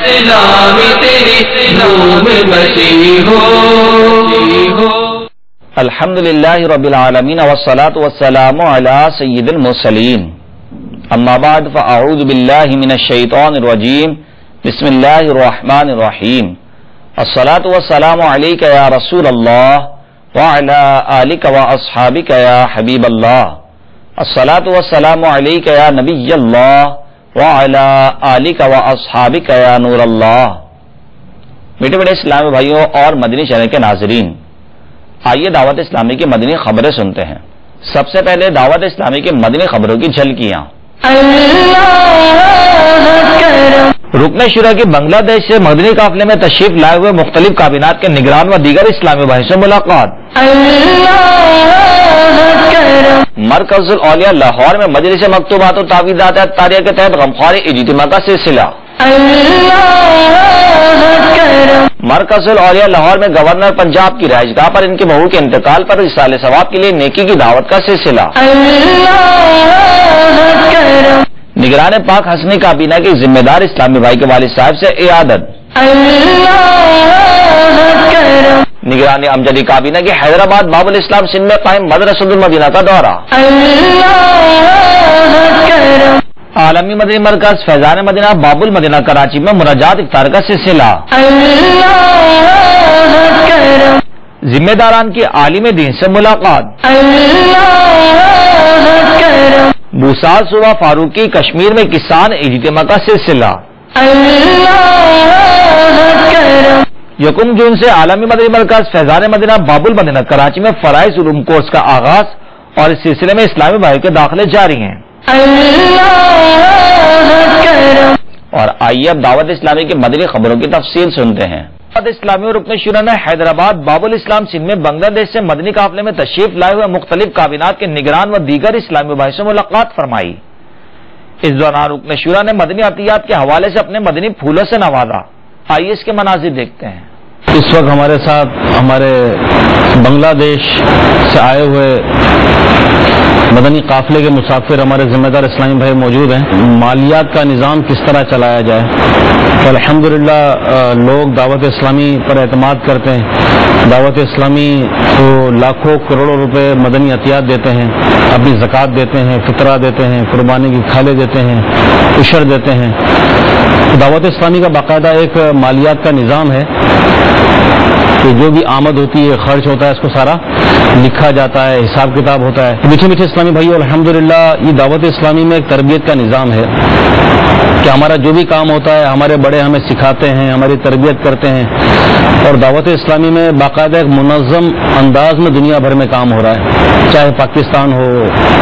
اسلام تیری نام مسیح ہو. الحمدللہ رب العالمین والصلاة والسلام علی سید المرسلین. اما بعد فاعوذ باللہ من الشیطان الرجیم. بسم اللہ الرحمن الرحیم. الصلاة والسلام علیک یا رسول اللہ وعلی آلک واصحابک یا حبیب اللہ. الصلاة والسلام علیک یا نبی اللہ وعلی آلک واصحابک یا نور اللہ. میٹھے بڑے اسلامی بھائیوں اور مدنی چینل کے ناظرین، آئیے دعوت اسلامی کی مدنی خبریں سنتے ہیں. سب سے پہلے دعوت اسلامی کی مدنی خبروں کی جھلکیاں. رکن شورا کی بنگلہ دیش سے مدنی قافلے میں تشریف لائے ہوئے مختلف کابینات کے نگران و دیگر اسلامی بھائی سے ملاقات. مرکز الاولیاء لاہور میں مجلس مکتوبات و تعویذات الطاریہ کے تحت غمخوار اجتماع کا سلسلہ. مرکز الاولیاء لاہور میں گورنر پنجاب کی رہائش گاہ پر ان کے بہو کے انتقال پر اصال ثواب کے لیے نیکی کی دعوت کا سلسلہ. نگران پاک حسنی کابینہ کے ذمہ دار اسلامی بھائی کے والد صاحب سے عیادت. نگران امجدی کابینہ کے حیدرآباد باب الاسلام سندھ میں قائم مدرسۃ المدینہ کا دورہ. عالمی مدنی مرکز فیضان مدینہ باب المدینہ کراچی میں مناجات افطار کا سلسلہ. ذمہ داران کی عالم دین سے ملاقات. بوسال صوبہ فاروقی کشمیر میں کسان اجتماع کا سلسلہ. یکم جون سے عالمی مدنی مرکز فیضان مدینہ باب المدینہ کراچی میں فرائض علوم کورس کا آغاز اور اس سلسلے میں اسلامی بھائی کے داخلے جاری ہیں. اور آئیے اب دعوت اسلامی کی مدنی خبروں کی تفصیل سنتے ہیں. دعوت اسلامی اور رکن شورا نے حیدرآباد باب الاسلام سندھ میں بنگلہ دیش سے مدنی قافلے میں تشریف لائے ہوئے مختلف کابینات کے نگران و دیگر اسلامی بھائی سے ملاقات فرمائی. اس دوران رکن شورا نے مدنی عطیات کے حوالے سے اپنے مدنی پھولوں سے نوازا. آئیے اس کے مناظر دیکھتے ہیں. اس وقت ہمارے ساتھ ہمارے بنگلہ دیش سے آئے ہوئے مدنی قافلے کے مسافر ہمارے ذمہ دار اسلامی بھائی موجود ہیں. مالیات کا نظام کس طرح چلایا جائے تو الحمدللہ لوگ دعوت اسلامی پر اعتماد کرتے ہیں. دعوت اسلامی کو لاکھوں کروڑوں روپے مدنی عطیات دیتے ہیں، اپنی زکوٰۃ دیتے ہیں، فطرہ دیتے ہیں، قربانی کی کھالیں دیتے ہیں، عشر دیتے ہیں. دعوت اسلامی کا باقاعدہ ایک مالیات کا نظام ہے کہ جو بھی آمد ہوتی ہے، خرچ ہوتا ہے، اس کو سارا لکھا جاتا ہے، حساب کتاب ہوتا ہے. میٹھے میٹھے اسلامی بھائیو، الحمدللہ یہ دعوت اسلامی میں ایک تربیت کا نظام ہے کہ ہمارا جو بھی کام ہوتا ہے ہمارے بڑے ہمیں سکھاتے ہیں، ہماری تربیت کرتے ہیں. اور دعوت اسلامی میں باقاعدہ ایک منظم انداز میں دنیا بھر میں کام ہو رہا ہے، چاہے پاکستان ہو،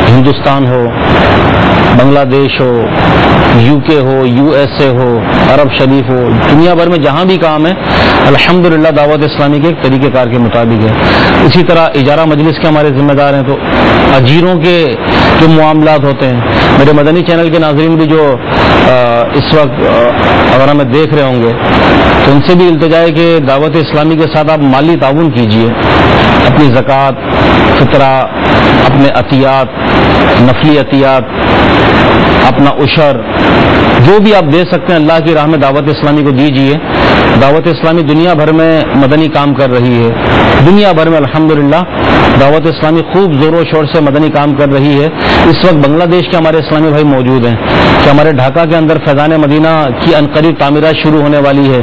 ہندوستان ہو، بنگلہ دیش ہو، UK ہو، USA ہو، عرب شریف ہو، دنیا بھر میں جہاں بھی کام ہے الحمدللہ دعوت اسلامی کے ایک طریقہ کار کے مطابق ہے. اسی طرح اجارہ مجلس کے ہمارے ذمہ دار ہیں، تو اجیروں کے جو معاملات ہوتے ہیں، میرے مدنی چینل کے ناظرین بھی جو اس وقت اگر ہمیں دیکھ رہے ہوں گے تو ان سے بھی التجا ہے کہ دعوت اسلامی کے ساتھ آپ مالی تعاون کیجیے. اپنی زکوٰۃ، فطرہ، اپنے عطیات، نفلی عطیات، اپنا عشر، جو بھی آپ دے سکتے ہیں اللہ کی راہ میں دعوت اسلامی کو دیجیے. دعوت اسلامی دنیا بھر میں مدنی کام کر رہی ہے. دنیا بھر میں الحمدللہ دعوت اسلامی خوب زور و شور سے مدنی کام کر رہی ہے. اس وقت بنگلہ دیش کے ہمارے اسلامی بھائی موجود ہیں کہ ہمارے ڈھاکہ کے اندر فیضان مدینہ کی عنقریب تعمیرات شروع ہونے والی ہے.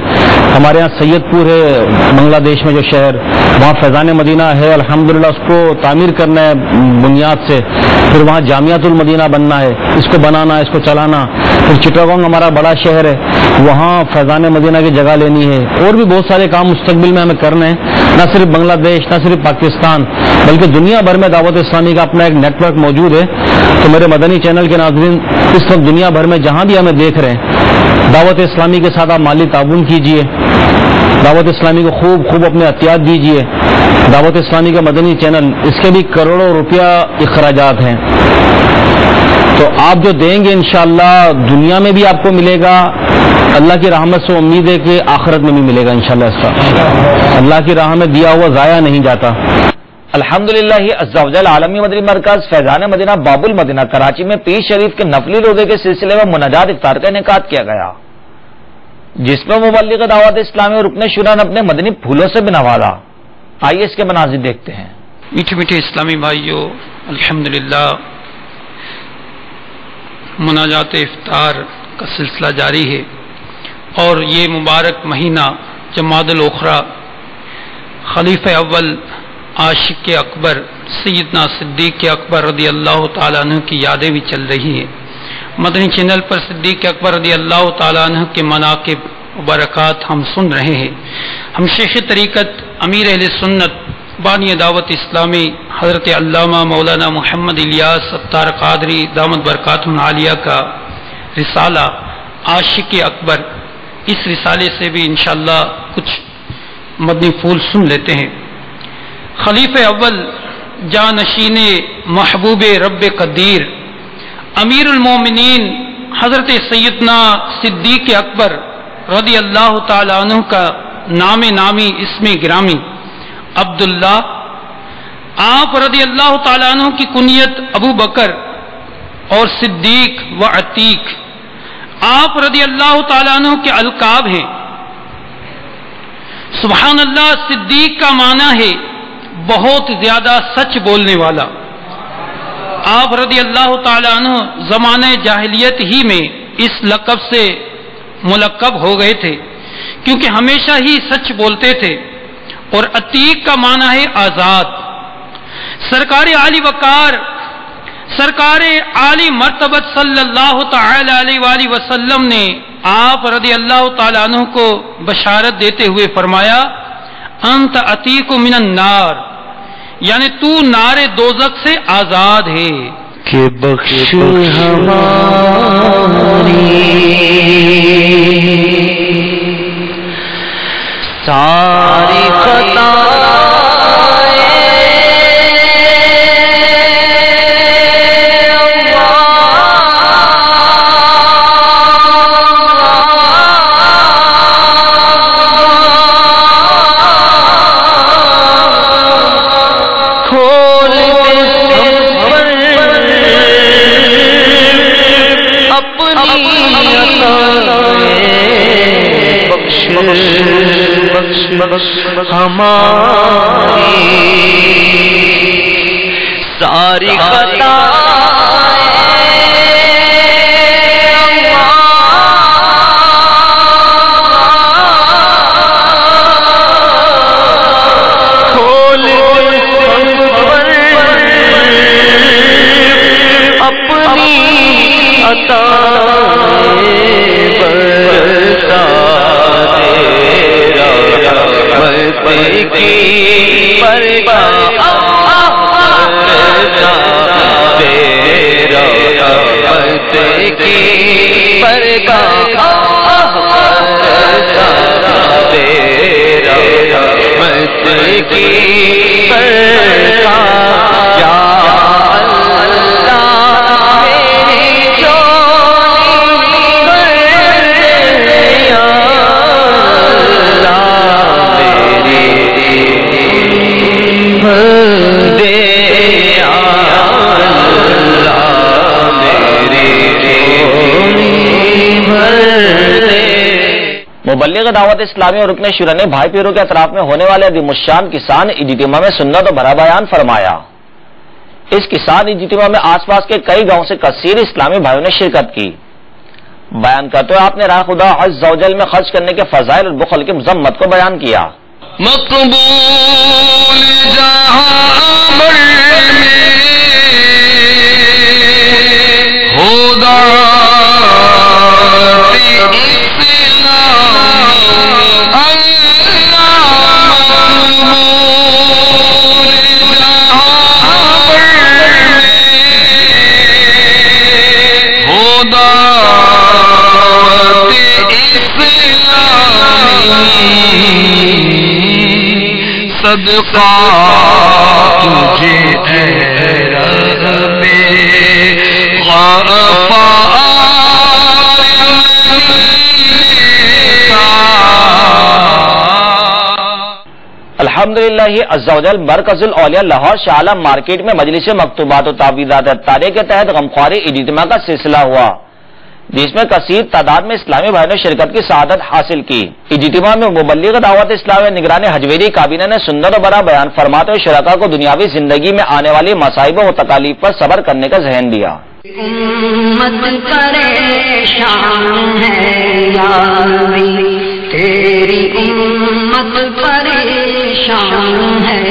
ہمارے یہاں سید پور ہے بنگلہ دیش میں جو شہر، وہاں فیضان مدینہ ہے. الحمدللہ اس کو تعمیر کرنا ہے بنیاد سے. پھر وہاں جامعۃ المدینہ بننا ہے، اس کو بنانا ہے، اس کو چلانا. پھر چٹاگانگ ہمارا بڑا شہر ہے، وہاں فیضان مدینہ کی جگہ لینی ہے. اور بھی بہت سارے کام مستقبل میں ہمیں کرنے ہیں، نہ صرف بنگلہ دیش، نہ صرف پاکستان، بلکہ دنیا بھر میں دعوت اسلامی کا اپنا ایک نیٹ ورک موجود ہے. تو میرے مدنی چینل کے ناظرین اس وقت دنیا بھر میں جہاں بھی ہمیں دیکھ رہے ہیں، دعوت اسلامی کے ساتھ آپ مالی تعاون کیجیے. دعوت اسلامی کو خوب خوب اپنے عطیات دیجیے. دعوت اسلامی کا مدنی چینل، اس کے بھی کروڑوں روپیہ اخراجات ہیں. تو آپ جو دیں گے انشاءاللہ دنیا میں بھی آپ کو ملے گا. اللہ کی رحمت سے امید ہے کہ آخرت میں بھی ملے گا انشاءاللہ. اس کا اللہ کی راہ میں دیا ہوا ضائع نہیں جاتا. الحمدللہ عز و جل عالمی مدنی مرکز فیضان مدینہ باب المدینہ کراچی میں پیر شریف کے نفلی روزے کے سلسلے میں مناجات افطار کا انعقاد کیا گیا. جس میں مبلغ دعوت اسلامی اور رکن شورا نے اپنے مدنی پھولوں سے بھی نوازا. آئیے اس کے مناظر دیکھتے ہیں. میٹھے میٹھے اسلامی بھائیوں، الحمدللہ مناجات افطار کا سلسلہ جاری ہے، اور یہ مبارک مہینہ جمادی الاخری خلیفہ اول عاشق اکبر سیدنا صدیق اکبر رضی اللہ تعالیٰ عنہ کی یادیں بھی چل رہی ہیں. مدنی چینل پر صدیق اکبر رضی اللہ تعالیٰ عنہ کے مناقب و برکات ہم سن رہے ہیں. ہم شیخ طریقت امیر اہل سنت بانی دعوت اسلامی حضرت علامہ مولانا محمد الیاس ستار قادری دامت برکاتہ عالیہ کا رسالہ عاشق اکبر، اس رسالے سے بھی انشاءاللہ کچھ مدنی پھول سن لیتے ہیں. خلیفہ اول جانشین محبوب رب قدیر امیر المومنین حضرت سیدنا صدیق اکبر رضی اللہ تعالی عنہ کا نام نامی اسم گرامی عبداللہ، آپ رضی اللہ تعالی عنہ کی کنیت ابو بکر اور صدیق و عتیق، آپ رضی اللہ تعالی عنہ کے القاب ہیں. سبحان اللہ، صدیق کا معنی ہے بہت زیادہ سچ بولنے والا. آپ رضی اللہ تعالی عنہ زمانہ جاہلیت ہی میں اس لقب سے ملقب ہو گئے تھے کیونکہ ہمیشہ ہی سچ بولتے تھے. اور عتیق کا معنی ہے آزاد. سرکار عالی وقار، سرکار عالی مرتبت صلی اللہ تعالی علیہ وآلہ وسلم نے آپ رضی اللہ تعالی عنہ کو بشارت دیتے ہوئے فرمایا انت عتیق من النار، یعنی تو نار دوزخ سے آزاد ہے. کہ بخش ہماری ساری ہماری ساری کھول اپنی عطا کی مبلغ دعوت اسلامی اور رکن شورا نے بھائی پیروں کے اطراف میں ہونے والے عظیم الشان کسان اجتماع میں سنت و بھرا بیان فرمایا. اس کسان اجتماع میں آس پاس کے کئی گاؤں سے کثیر اسلامی بھائیوں نے شرکت کی. بیان کرتے ہوئے آپ نے راہ خدا عز و جل میں خرچ کرنے کے فضائل اور بخل کی مذمت کو بیان کیا. مقبول جہاں میں خدا صدقہ تجھے اے رب الحمدللہ عز و جل مرکز الاولیاء لاہور شاہ عالم مارکیٹ میں مجلس مکتوبات و تعویذات تاریخ کے تحت غمخواری اجتماع کا سلسلہ ہوا، جس میں کثیر تعداد میں اسلامی بھائیوں نے شرکت کی سعادت حاصل کی۔ اجتماع میں مبلغ دعوت اسلامی نگران حجویری کابینہ نے سنت و برا بیان فرماتے ہوئے شرکاء کو دنیاوی زندگی میں آنے والی مصائب و تکالیف پر صبر کرنے کا ذہن دیا۔ امت پریشان ہے یا نبی، تیری امت پریشان ہے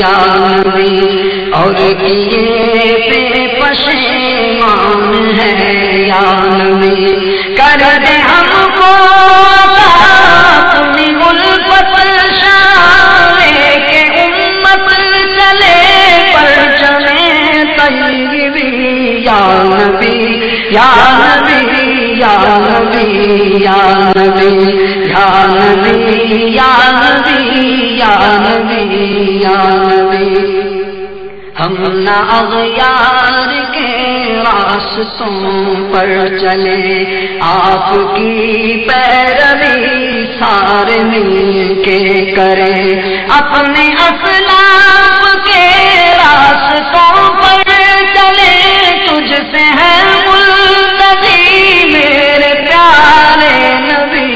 یا نبی، اور کیے پہ پشیمان ہے یا نبی، کر دے ہم کو اپنی الفت شانے کے امت چلے پر چلے طیبی یا نبی یا نبی یا نبی یا نبی یا نبی یا نبی یا نبی یا نبی، ہم نہ اغیار کے راستوں پر چلے، آپ کی پیروی سارے مل کے کریں، اپنے اسلاف کے راستوں پر چلے، تجھ سے ہے ملتزی میرے پیارے نبی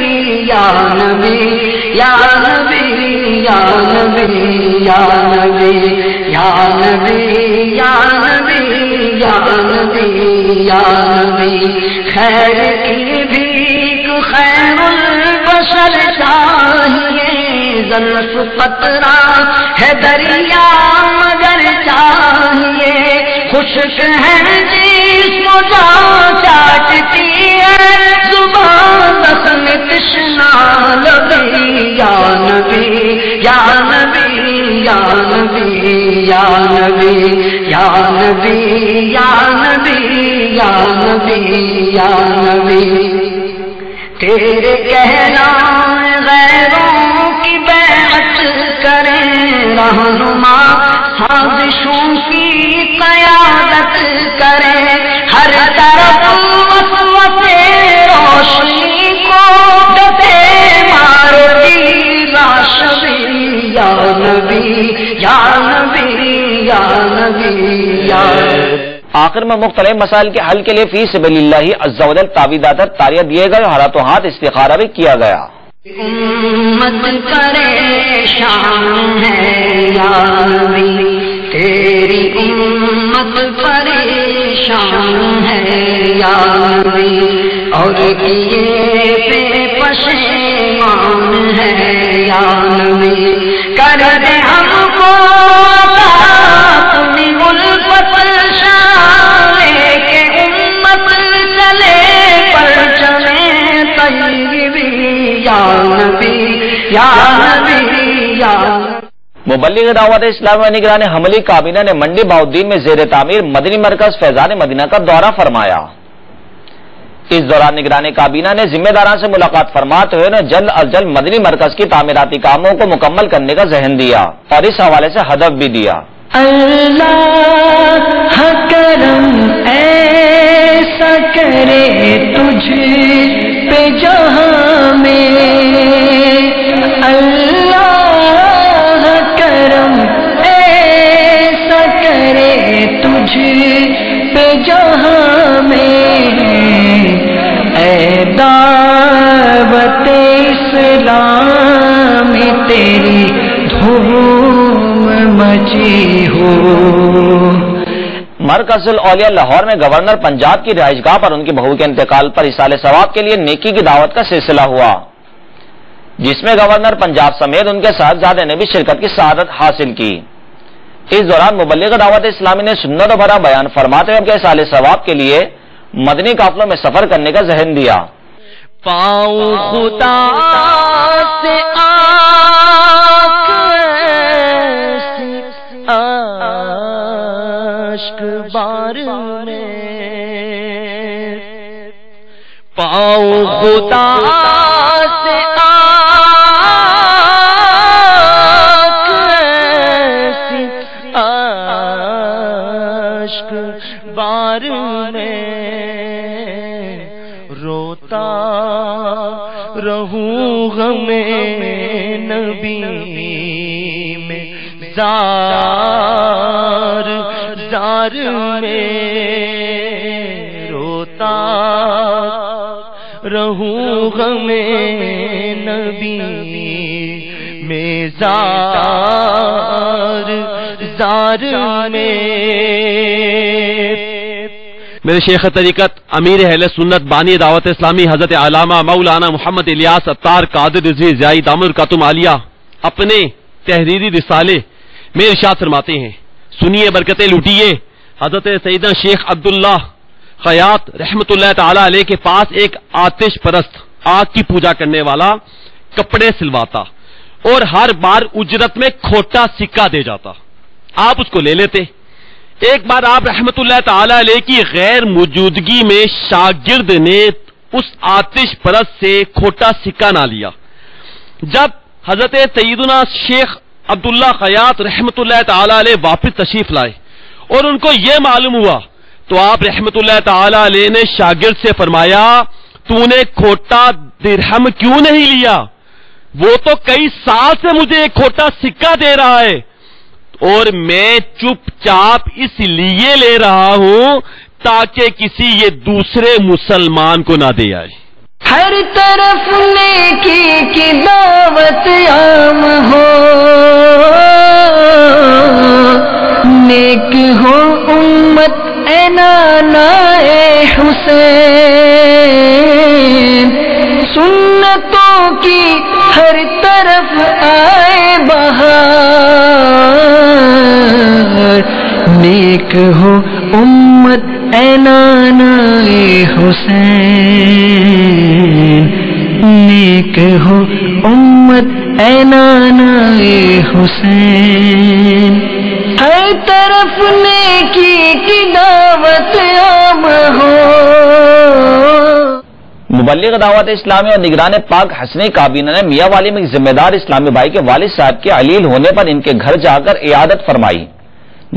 یا نبی یا نبی یا نبی یا نبی یا نبی یا نبی یا نبی یا نبی، خیر کی بھیک خیر البشر چاہیے، زلف قطرہ ہے دریا مگر چاہیے، خشک ہے جسم جان چاٹتی ہے زبان زخم تشنا لبی یا نبی یا نبی یا نبی یا نبی یا نبی یا نبی یا نبی یا نبی، تیرے کہلائے غیروں کی بیعت کریں، رہنما سازشوں کی قیادت کریں، ہر طرف وسوسے روشنی کو ڈٹے مارتی راشدی یا نبی یا نبی یا نبی یا نبی۔ آخر میں مختلف مسائل کے حل کے لیے فی سبیل اللہ عز و جل تعویذات تاریہ دیے گئے اور ہاتھوں ہاتھ استخارہ بھی کیا گیا۔ امت پریشان ہے یا نبی، تیری امت پریشان ہے یا نبی، اور کیے پہ پشیمان ہے یا نبی، کر دے ہم کو اپنی الفت شانے کے امت چلے پر چلے طیبی یا نبی یا نبی یا نبی۔ مبلغ دعوت اسلام و نگران حملی کابینہ نے منڈی بہاؤالدین میں زیر تعمیر مدنی مرکز فیضان مدینہ کا دورہ فرمایا۔ اس دوران نگران کابینہ نے ذمہ داران سے ملاقات فرماتے ہوئے انہیں جلد از جلد مدنی مرکز کی تعمیراتی کاموں کو مکمل کرنے کا ذہن دیا اور اس حوالے سے ہدف بھی دیا۔ اللہ کرم ایسا کرے تجھ پہ جہاں میں، اللہ کرم ایسا کرے تجھ پہ جہاں میں، اے دعوت اسلام تیری دھوم مچی ہو۔ مرکز الاولیاء لاہور میں گورنر پنجاب کی رہائش گاہ پر ان کی بہو کے انتقال پر اصال ثواب کے لیے نیکی کی دعوت کا سلسلہ ہوا، جس میں گورنر پنجاب سمیت ان کے صاحبزادے نے بھی شرکت کی سعادت حاصل کی۔ اس دوران مبلغ دعوت اسلامی نے سنت و بھرا بیان فرماتے ہوئے اصال ثواب کے لیے مدنی قافلوں میں سفر کرنے کا ذہن دیا۔ پاؤں خدا سے عشق بار میں، پاؤں خدا سے عشق بار میں، روتا رہوں غم نبی میں، زار زار میں روتا رہوں غم نبی میں زار میں. میرے شیخ طریقت امیر اہل سنت بانی دعوت اسلامی حضرت علامہ مولانا محمد الیاس عطار قادر رضوی زیائی دامن القاتم عالیہ اپنے تحریری رسالے میں ارشاد فرماتے ہیں، سنیے برکتیں لوٹیے. حضرت سیدنا شیخ عبداللہ خیاط رحمت اللہ تعالی علیہ کے پاس ایک آتش پرست آگ کی پوجا کرنے والا کپڑے سلواتا اور ہر بار اجرت میں کھوٹا سکہ دے جاتا. آپ اس کو لے لیتے. ایک بار آپ رحمت اللہ تعالی علیہ کی غیر موجودگی میں شاگرد نے اس آتش پرست سے کھوٹا سکہ نہ لیا. جب حضرت سیدنا شیخ عبداللہ خیاط رحمت اللہ تعالی علیہ واپس تشریف لائے اور ان کو یہ معلوم ہوا تو آپ رحمت اللہ تعالی علیہ نے شاگرد سے فرمایا، تو نے کھوٹا درہم کیوں نہیں لیا؟ وہ تو کئی سال سے مجھے ایک کھوٹا سکہ دے رہا ہے اور میں چپ چاپ اس لیے لے رہا ہوں تاکہ کسی یہ دوسرے مسلمان کو نہ دے آئے. ہر طرف نیکی کی دعوت عام ہو، نیک ہو امت اے نانا اے حسین، سنتوں کی ہر طرف آئے بہار، نیک ہو امت اے نانا اے حسین، نیک ہو امت اے نانا اے حسین، ہر طرف نیکی کی دعوت عام ہو. مبلغ دعوت اسلامی اور نگران پاک حسنی کابینہ نے میاں والی میں ذمہ دار اسلامی بھائی کے والد صاحب کے علیل ہونے پر ان کے گھر جا کر عیادت فرمائی.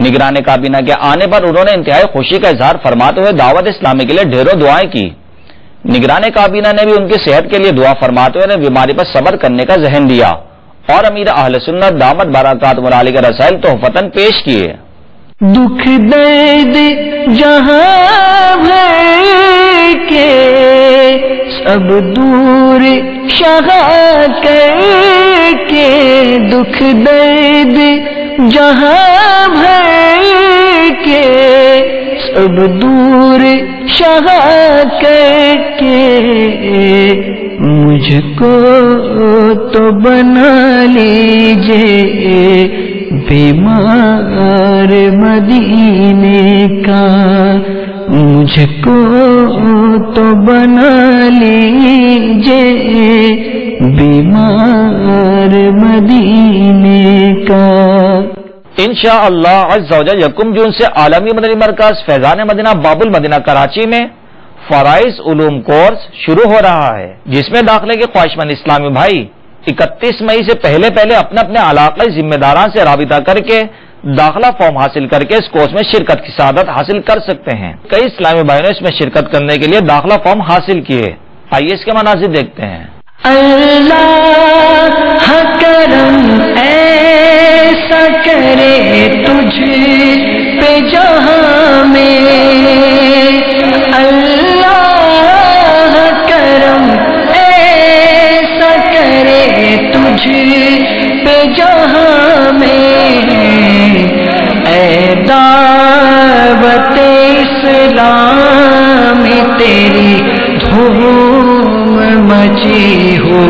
نگران کابینہ کے آنے پر انہوں نے انتہائی خوشی کا اظہار فرماتے ہوئے دعوت اسلامی کے لیے ڈھیروں دعائیں کی. نگران کابینہ نے بھی ان کی صحت کے لیے دعا فرماتے ہوئے انہیں بیماری پر صبر کرنے کا ذہن دیا اور امیر اہل سنت دامت برکاتہم علیہ کے رسائل تحفتاً پیش کیے. دکھ درد جہاں بھر کے سب دور شاہ کر کے، دکھ درد جہاں بھر کے سب دور شاہ کر کے، مجھ کو تو بنا لیجیے بیمار مدینے کا، مجھ کو تو بنا لیجیے بیمار مدینے کا. انشاءاللہ عز و جل یکم جون سے عالمی مدنی مرکز فیضان مدینہ باب المدینہ کراچی میں فرائض علوم کورس شروع ہو رہا ہے، جس میں داخلے کے خواہشمند اسلامی بھائی 31 مئی سے پہلے اپنے اپنے علاقائی ذمہ داران سے رابطہ کر کے داخلہ فارم حاصل کر کے اس کورس میں شرکت کی سعادت حاصل کر سکتے ہیں. کئی اسلامی بھائیوں نے اس میں شرکت کرنے کے لیے داخلہ فارم حاصل کیے. آئیے اس کے مناظر دیکھتے ہیں. اللہ کرم ایسا کرے تجھ پہ جہاں میں، اللہ کرم ایسا کرے تجھ پہ جہاں میں، اے دعوت اسلام تیری دھوم مچی ہو،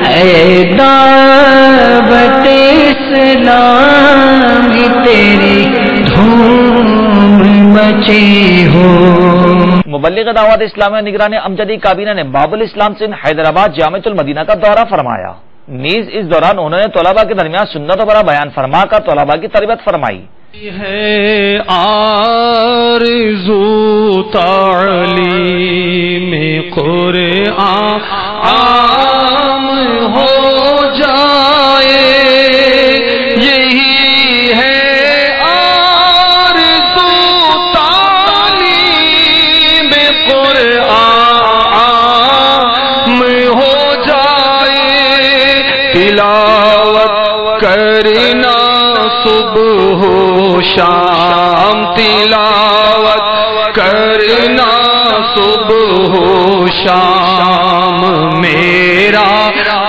اے دعوت اسلام تیری دھوم مچی ہو. مبلغ دعوت اسلامی اور نگران امجدی کابینہ نے باب الاسلام سندھ حیدرآباد جامعۃ المدینہ کا دورہ فرمایا. نیز اس دوران انہوں نے طلباء کے درمیان سنت و برا بیان فرما کر طلباء کی تربیت فرمائی. ہے آرزو تعلیم قرآن عام ہو جائے، یہی ہے آرزو تعلیم قرآن عام ہو جائے، تلاوت کرنا صبح و شام، تلاوت کرنا صبح و شام میرا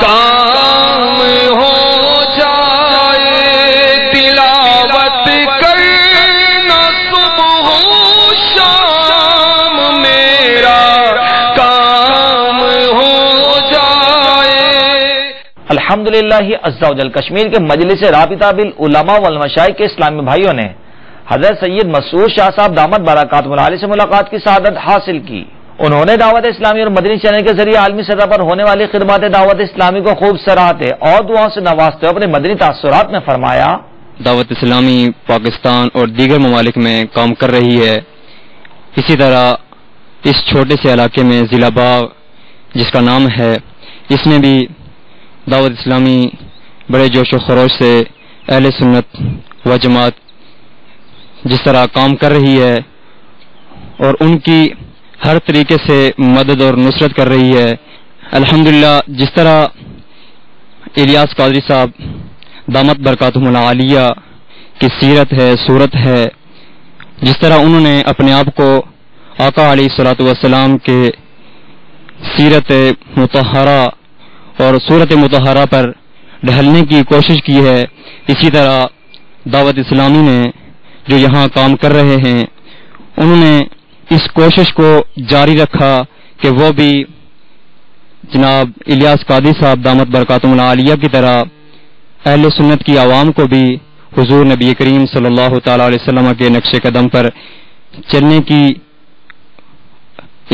کام ہو جائے تلاوت کرنا صبح و شام میرا کام ہو جائے. الحمدللہ عز و جل کشمیر کے مجلس رابطہ بالعلماء والمشائخ کے اسلامی بھائیوں نے حضرت سید مسعود شاہ صاحب دامت برکاتہ العالی سے ملاقات کی سعادت حاصل کی. انہوں نے دعوت اسلامی اور مدنی چینل کے ذریعے عالمی سطح پر ہونے والی خدمات دعوت اسلامی کو خوب سراہتے اور دعاؤں سے نوازتے اپنے مدنی تاثرات میں فرمایا دعوت اسلامی پاکستان اور دیگر ممالک میں کام کر رہی ہے. اسی طرح اس چھوٹے سے علاقے میں ضلع باغ جس کا نام ہے اس میں بھی دعوت اسلامی بڑے جوش و خروش سے اہل سنت و جماعت جس طرح کام کر رہی ہے اور ان کی ہر طریقے سے مدد اور نصرت کر رہی ہے. الحمدللہ جس طرح الیاس قادری صاحب دامت برکاتہم العالیہ کی سیرت ہے صورت ہے جس طرح انہوں نے اپنے آپ کو آقا علیہ الصلوۃ والسلام کے سیرت مطہرہ اور صورت مطہرہ پر ڈھلنے کی کوشش کی ہے اسی طرح دعوت اسلامی نے جو یہاں کام کر رہے ہیں انہوں نے اس کوشش کو جاری رکھا کہ وہ بھی جناب الیاس قادری صاحب دامت برکاتہم العالیہ کی طرح اہل سنت کی عوام کو بھی حضور نبی کریم صلی اللہ تعالی علیہ وسلم کے نقش قدم پر چلنے کی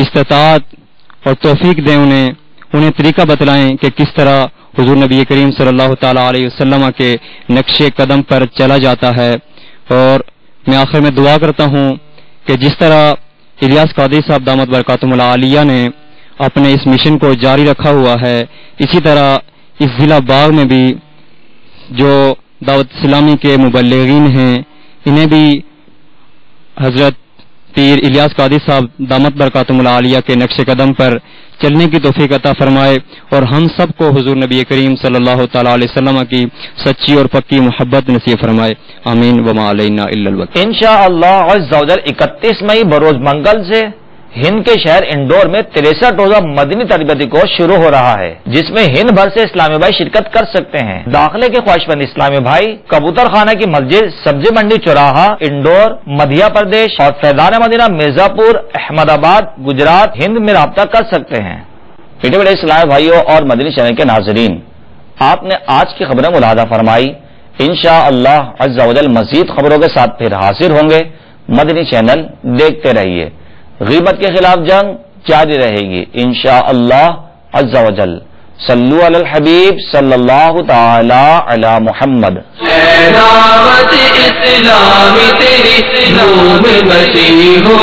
استطاعت اور توفیق دیں انہیں طریقہ بتلائیں کہ کس طرح حضور نبی کریم صلی اللہ تعالی علیہ وسلم کے نقش قدم پر چلا جاتا ہے. اور میں آخر میں دعا کرتا ہوں کہ جس طرح الیاس قادری صاحب دامت برکاتہم العالیہ نے اپنے اس مشن کو جاری رکھا ہوا ہے اسی طرح اس ضلع باغ میں بھی جو دعوت اسلامی کے مبلغین ہیں انہیں بھی حضرت پیر الیاس قادری صاحب دامت برکاتہم العالیہ کے نقش قدم پر چلنے کی توفیق عطا فرمائے اور ہم سب کو حضور نبی کریم صلی اللہ تعالی علیہ وسلم کی سچی اور پکی محبت نصیب فرمائے. آمین وما علینا الا البلاغ. انشاءاللہ عز و جل 31 مئی بروز منگل سے ہند کے شہر انڈور میں 63 روزہ مدنی تربیتی کورس شروع ہو رہا ہے جس میں ہند بھر سے اسلامی بھائی شرکت کر سکتے ہیں. داخلے کے خواہش مند اسلامی بھائی کبوتر خانہ کی مسجد سبزی منڈی چوراہا انڈور مدھیہ پردیش اور فیضان مدینہ مرزا پور احمد آباد گجرات ہند میں رابطہ کر سکتے ہیں. بیٹے بڑے اسلامی بھائیوں اور مدنی چینل کے ناظرین آپ نے آج کی خبریں ملاحظہ فرمائی. انشاءاللہ عز و جل مزید خبروں کے ساتھ پھر حاضر ہوں گے. مدنی چینل دیکھتے رہیے. غیبت کے خلاف جنگ جاری رہے گی انشاءاللہ عز و جل. صلو علی الحبیب صلی اللہ تعالی علی محمد. دعوت اسلامی تیری نور میں بچی ہو